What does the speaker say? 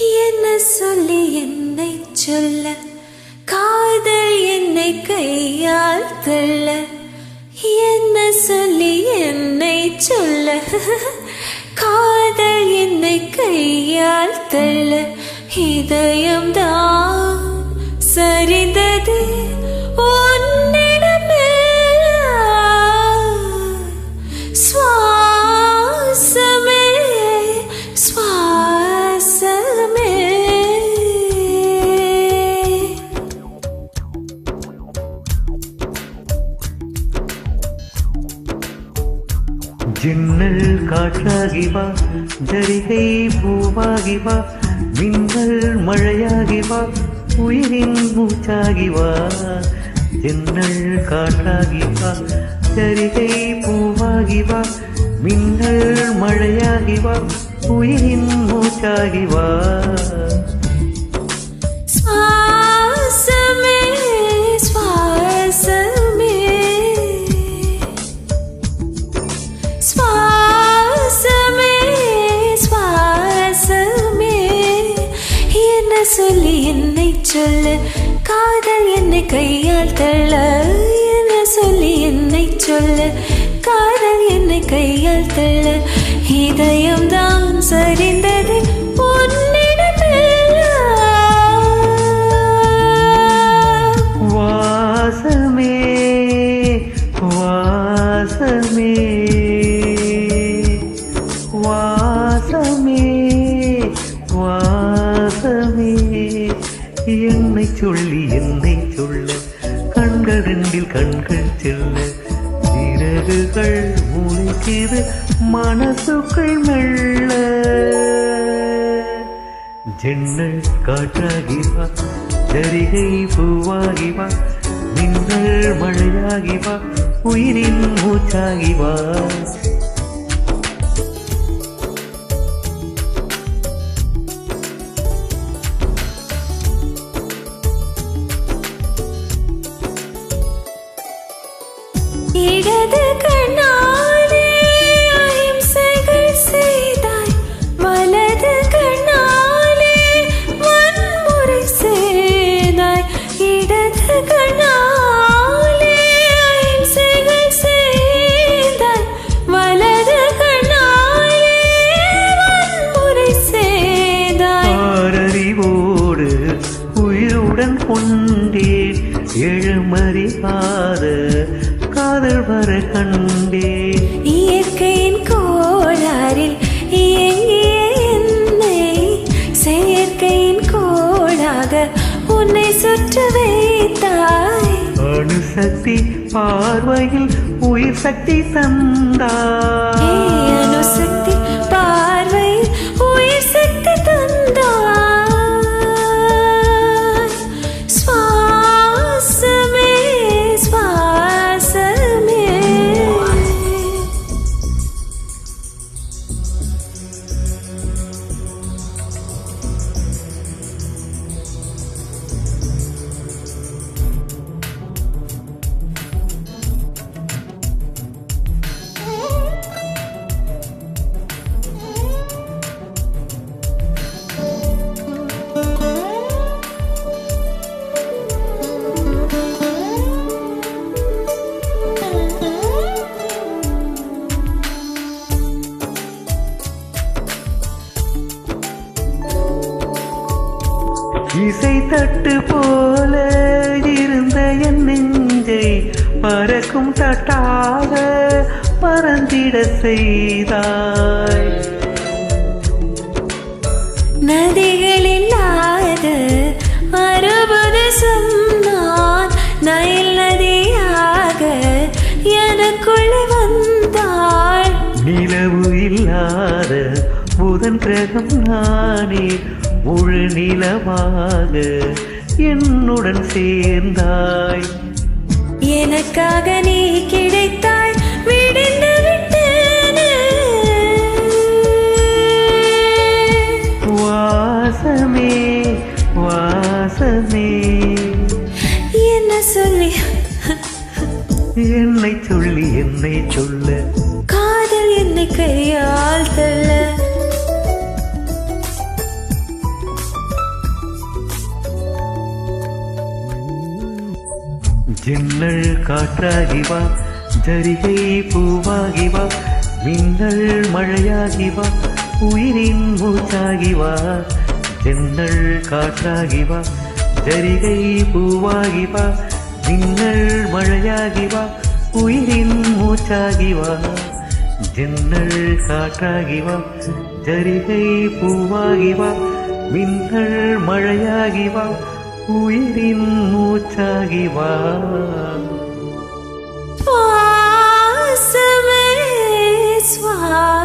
என்ன சொல்லி என்னை சொல்ல, காதல் என்னை கையால் தள்ள. என்ன சொல்லி என்னை சொல்ல, காதல் என்னை கையால் தள்ள. இதயம்தான் சரிந்தது உன்னிடமே. சுவாசமே சுவாசமே. ஜன்னல் காற்றாகி வா, ஜரிகை பூவாகி வா, மின்னல் மழையாகி வா, உயிரின் மூச்சாகி வா. ஜன்னல் காற்றாகி வா, ஜரிகை பூவாகி வா, மின்னல் மழையாகி வா, உயிரின் மூச்சாகி வா. சுவாசமே சுவாசமே சுவாசமே சுவாசமே. என்ன சொல்லி என்னை சொல்ல, காதல் என்னை கையால் தள்ள. என்ன சொல்லி என்னை சொல்ல, காதல் என்னை கையால் தள்ள. இதயம்தான் சரிந்தது உன்னிடமெல்லாம். வாசமே வாசமே வாசமே வாசமே. என்னை சொல்லி என்னை சொல்ல, கண்கள் ரெண்டில் கண்கள் செல்ல, சிறகுகள் முளைக்கிறது மனசுக்குள் மெல்ல. ஜன்னல் காற்றாகி வா, ஜரிகை பூவாகி வா, மின்னல் மழையாகி வா, உயிரின் மூச்சாகி வா. இடது கண்ணாலே அஹிம்சைகள் செய்தாய், வலது கண்ணாலே வன்முறை செய்தாய். இடது கண்ணாலே அஹிம்சைகள் செய்தாய், வலது கண்ணாலே வன்முறை செய்தாய். ஆரறிவோடு உயிருடன் கொண்டேன், எழுமறியாத காதல் வர கண்டேன். இயற்கையின் கோளாறில் இயங்கிய என்னை செயற்கையின் கோளாக உன்னை சுற்ற வைத்தாய். அணுசக்தி பார்வையில் உயிர் சக்தி தந்தாய். அணுசக்தி பார்வையில் உயிர் சக்தி தந்தாய். சுவாசமே சுவாசமே. இசை தட்டு போல இருந்த என் நெஞ்சை பறக்கும் தட்டாக பறந்திட செய்தாய். நதிகள் இல்லாத மறுபது சொன்னான், நயில் நதியாக எனக்குள்ளே வந்தாள். நிலவு இல்லாத புதன் கிரகம் நானே, முழு நிலவாக என்னுடன் சேர்ந்தாய். எனக்காக நீ கிடைத்தாய், விடிந்து விட்டேனே. வாசமே வாசமே. என்ன சொல்லி என்னை சொல்லி என்னை சொல்ல, காதல் என்னை கையால் தள்ள. காற்றாகி வா ஜரிகை பூவாகி வா மின்னல் மழையாகி வா உயிரின் மூச்சாகி வா ஜன்னல் காற்றாகி வா ஜரிகை பூவாகி வா மின்னல் மழையாகி வா உயிரின் மூச்சாகி வா ஜன்னல் காற்றாகி வா ஜரிகை பூவாகி வா மின்னல் மழையாகி வா உயிரின் மூச்சாகி வா பாசமே சுவாசமே